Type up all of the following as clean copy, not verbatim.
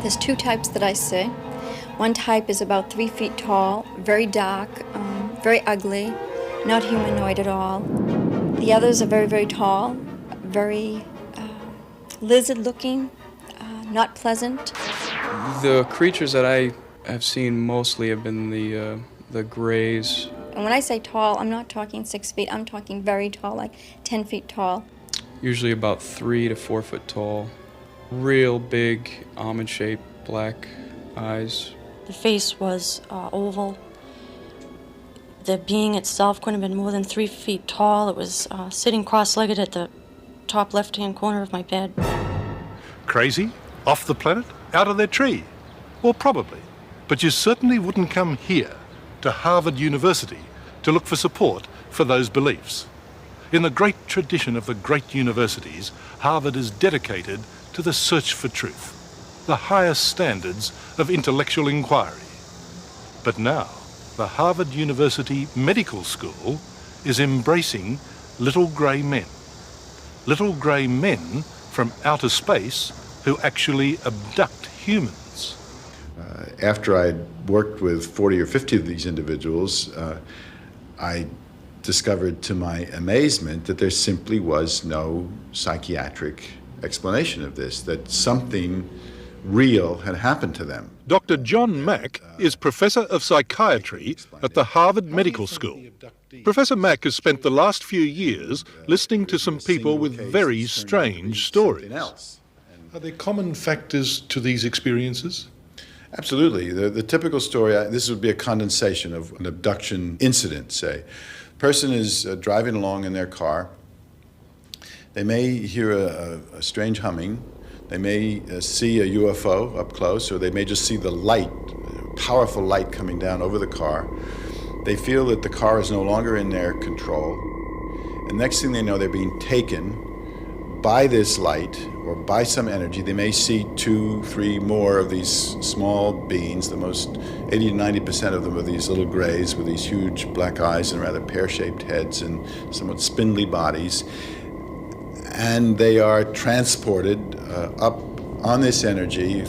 There's two types that I see. One type is about 3 feet tall, very dark, very ugly, not humanoid at all. The others are very, very tall, very lizard-looking, not pleasant. The creatures that I have seen mostly have been the grays. And when I say tall, I'm not talking 6 feet, I'm talking very tall, like 10 feet tall. Usually about 3 to 4 foot tall. Real big, almond-shaped, black eyes. The face was oval. The being itself couldn't have been more than 3 feet tall. It was sitting cross-legged at the top left-hand corner of my bed. Crazy? Off the planet? Out of their tree? Well, probably. But you certainly wouldn't come here, to Harvard University, to look for support for those beliefs. In the great tradition of the great universities, Harvard is dedicated to the search for truth, the highest standards of intellectual inquiry. But now, the Harvard University Medical School is embracing little grey men. Little grey men from outer space who actually abduct humans. After I'd worked with 40 or 50 of these individuals, I discovered to my amazement that there simply was no psychiatric explanation of this, that something real had happened to them. Dr. John Mack is Professor of Psychiatry at the Harvard Medical School. Professor Mack has spent the last few years listening to some people with very strange stories. Are there common factors to these experiences? Absolutely. The typical story, this would be a condensation of an abduction incident, say. A person is driving along in their car. They may hear a strange humming. They may see a UFO up close, or they may just see the light, powerful light coming down over the car. They feel that the car is no longer in their control. And next thing they know, they're being taken by this light or by some energy. They may see 2, 3 more of these small beings. The most 80 to 90% of them are these little grays with these huge black eyes and rather pear-shaped heads and somewhat spindly bodies. And they are transported up on this energy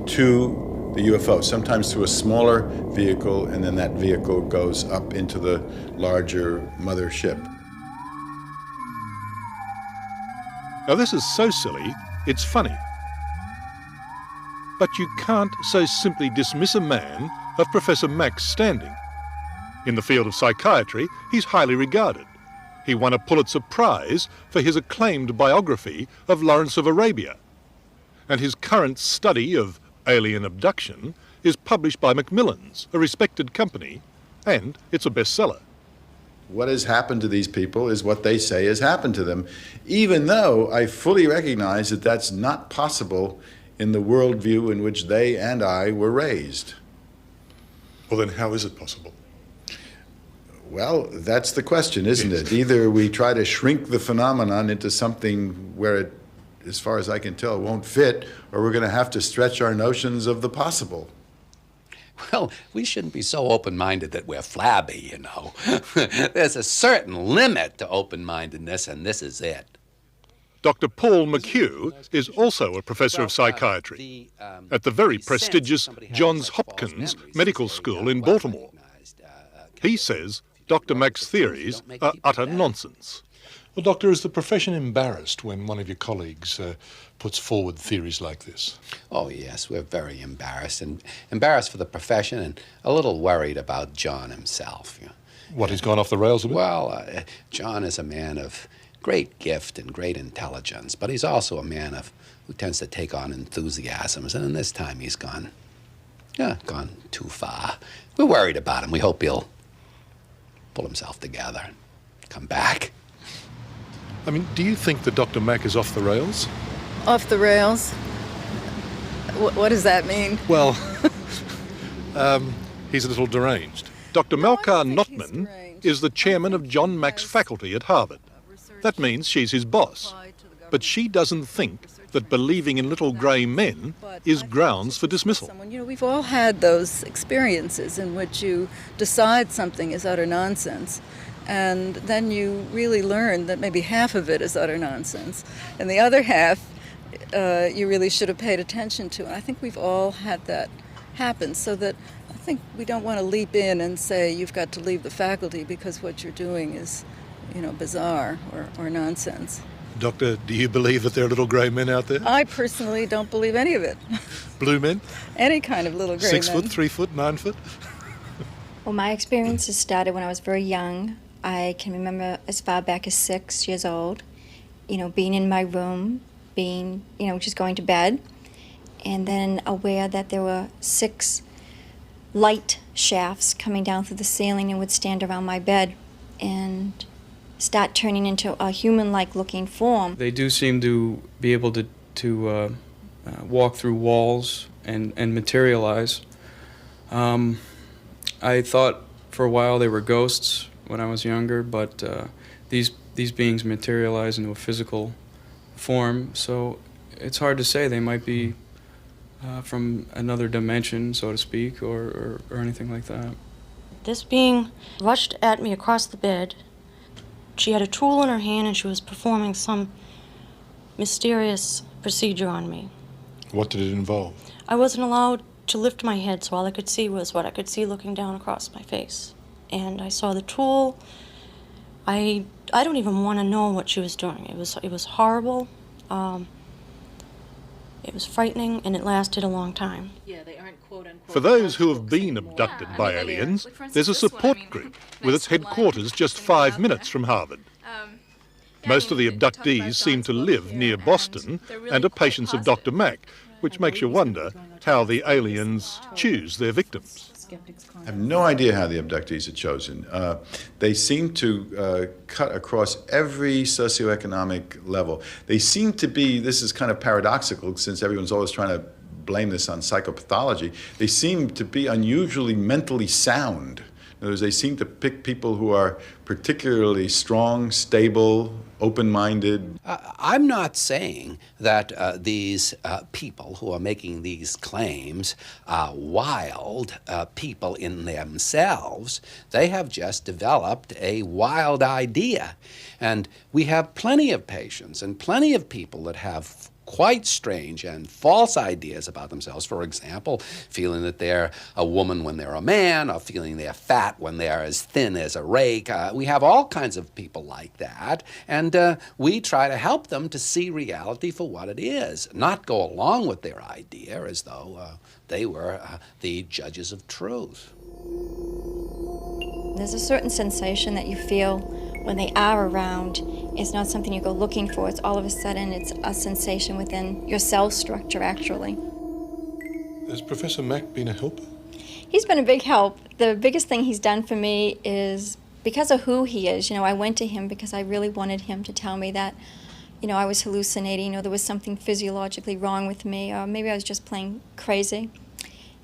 to the UFO, sometimes through a smaller vehicle, and then that vehicle goes up into the larger mothership. Now this is so silly, it's funny. But you can't so simply dismiss a man of Professor Mack's standing. In the field of psychiatry, he's highly regarded. He won a Pulitzer Prize for his acclaimed biography of Lawrence of Arabia. And his current study of alien abduction is published by Macmillan's, a respected company, and it's a bestseller. What has happened to these people is what they say has happened to them, even though I fully recognize that that's not possible in the worldview in which they and I were raised. Well, then how is it possible? Well, that's the question, isn't it? Either we try to shrink the phenomenon into something where it, as far as I can tell, won't fit, or we're going to have to stretch our notions of the possible. Well, we shouldn't be so open-minded that we're flabby, you know. There's a certain limit to open-mindedness, and this is it. Dr. Paul McHugh is also a professor of psychiatry at the very prestigious Johns Hopkins Medical School in Baltimore. He says Dr. Mack's theories are utter nonsense. Well, Doctor, is the profession embarrassed when one of your colleagues puts forward theories like this? Oh, yes, we're very embarrassed, and embarrassed for the profession and a little worried about John himself. You know. What, he's gone off the rails a bit? Well, John is a man of great gift and great intelligence, but he's also a man who tends to take on enthusiasms, and in this time he's gone too far. We're worried about him. We hope he'll pull himself together and come back. I mean, do you think that Dr. Mack is off the rails? Off the rails? What does that mean? Well, he's a little deranged. Dr. Malkar Notman is the chairman of John Mack's faculty at Harvard. That means she's his boss. But she doesn't think that believing in little grey men is grounds for dismissal. You know, we've all had those experiences in which you decide something is utter nonsense, and then you really learn that maybe half of it is utter nonsense, and the other half you really should have paid attention to. And I think we've all had that happen, so that I think we don't want to leap in and say you've got to leave the faculty because what you're doing is, bizarre or nonsense. Doctor, do you believe that there are little grey men out there? I personally don't believe any of it. Blue men? Any kind of little grey 6 men. foot, 3 foot, 9 foot? Well, my experiences started when I was very young. I can remember as far back as 6 years old, being in my room, being, just going to bed, and then aware that there were 6 light shafts coming down through the ceiling and would stand around my bed and start turning into a human-like looking form. They do seem to be able to walk through walls and materialize. I thought for a while they were ghosts when I was younger, but these beings materialize into a physical form, so it's hard to say. They might be from another dimension, so to speak, or anything like that. This being rushed at me across the bed. She had a tool in her hand and she was performing some mysterious procedure on me. What did it involve? I wasn't allowed to lift my head, so all I could see was what I could see looking down across my face. And I saw the tool. I don't even want to know what she was doing. It was horrible. It was frightening, and it lasted a long time. Yeah, they aren't quote unquote. For those who have been abducted by aliens, there's a support group with its headquarters just 5 minutes from Harvard. Most of the abductees seem to live near Boston and are patients of Dr. Mack, which makes you wonder how the aliens choose their victims. I have no idea how the abductees are chosen. They seem to cut across every socioeconomic level. They seem to be, this is kind of paradoxical since everyone's always trying to blame this on psychopathology, they seem to be unusually mentally sound. In other words, they seem to pick people who are particularly strong, stable, open-minded. I'm not saying that these people who are making these claims are wild people in themselves. They have just developed a wild idea. And we have plenty of patients and plenty of people that have quite strange and false ideas about themselves. For example, feeling that they're a woman when they're a man, or feeling they're fat when they're as thin as a rake. We have all kinds of people like that, and we try to help them to see reality for what it is, not go along with their idea as though they were the judges of truth. There's a certain sensation that you feel when they are around. It's not something you go looking for. It's all of a sudden, it's a sensation within your cell structure, actually. Has Professor Mack been a helper? He's been a big help. The biggest thing he's done for me is because of who he is. I went to him because I really wanted him to tell me that, I was hallucinating, or there was something physiologically wrong with me, or maybe I was just plain crazy.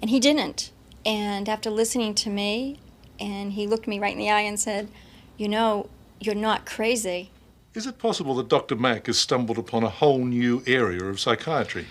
And he didn't. And after listening to me, and he looked me right in the eye and said, you're not crazy. Is it possible that Dr. Mack has stumbled upon a whole new area of psychiatry?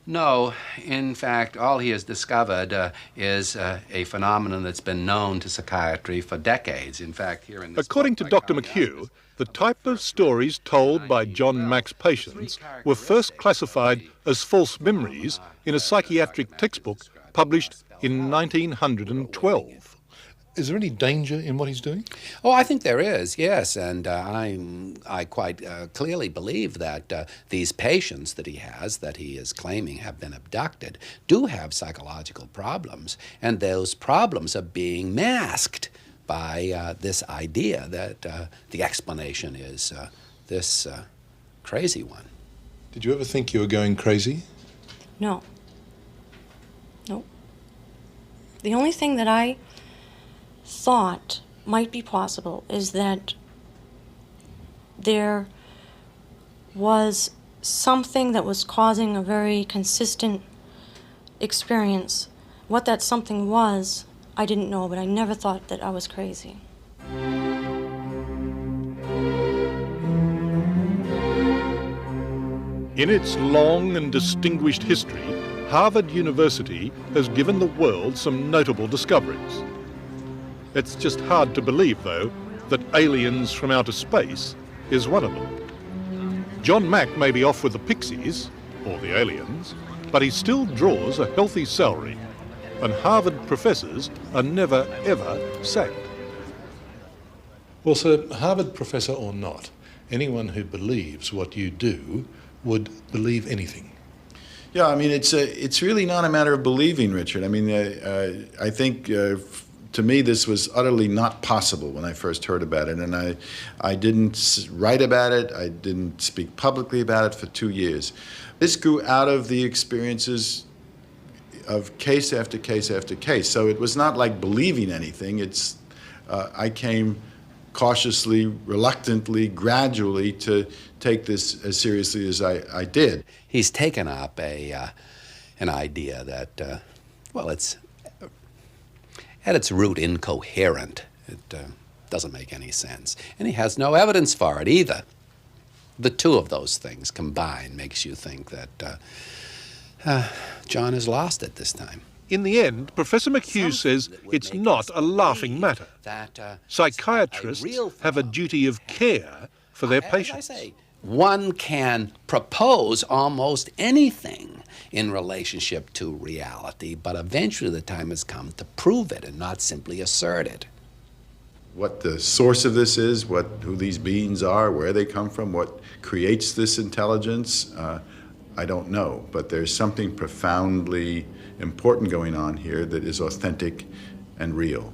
No, in fact, all he has discovered is a phenomenon that's been known to psychiatry for decades. In fact, here in this According to Dr. McHugh, the type of stories told by John Mack's patients were first classified as false memories in a psychiatric textbook published in 1912. Is there any danger in what he's doing? Oh, I think there is, yes, and I quite clearly believe that these patients that he is claiming have been abducted, do have psychological problems, and those problems are being masked by this idea that the explanation is this crazy one. Did you ever think you were going crazy? No. Nope. The only thing that I thought might be possible is that there was something that was causing a very consistent experience. What that something was, I didn't know, but I never thought that I was crazy. In its long and distinguished history, Harvard University has given the world some notable discoveries. It's just hard to believe, though, that aliens from outer space is one of them. John Mack may be off with the Pixies, or the aliens, but he still draws a healthy salary, and Harvard professors are never, ever sacked. Well, sir, Harvard professor or not, anyone who believes what you do would believe anything. Yeah, I mean, it's really not a matter of believing, Richard. I mean, I think to me this was utterly not possible when I first heard about it, and I didn't write about it, I didn't speak publicly about it for 2 years. This grew out of the experiences of case after case after case. So it was not like believing anything. I came cautiously, reluctantly, gradually to take this as seriously as I did. He's taken up an idea that, well, it's at its root incoherent. It doesn't make any sense. And he has no evidence for it either. The two of those things combined makes you think that John has lost it this time. In the end, Professor McHugh says it's not a laughing matter. Psychiatrists have a duty of care for their patients. One can propose almost anything in relationship to reality, but eventually the time has come to prove it and not simply assert it. What the source of this is, who these beings are, where they come from, what creates this intelligence, I don't know. But there's something profoundly important going on here that is authentic and real.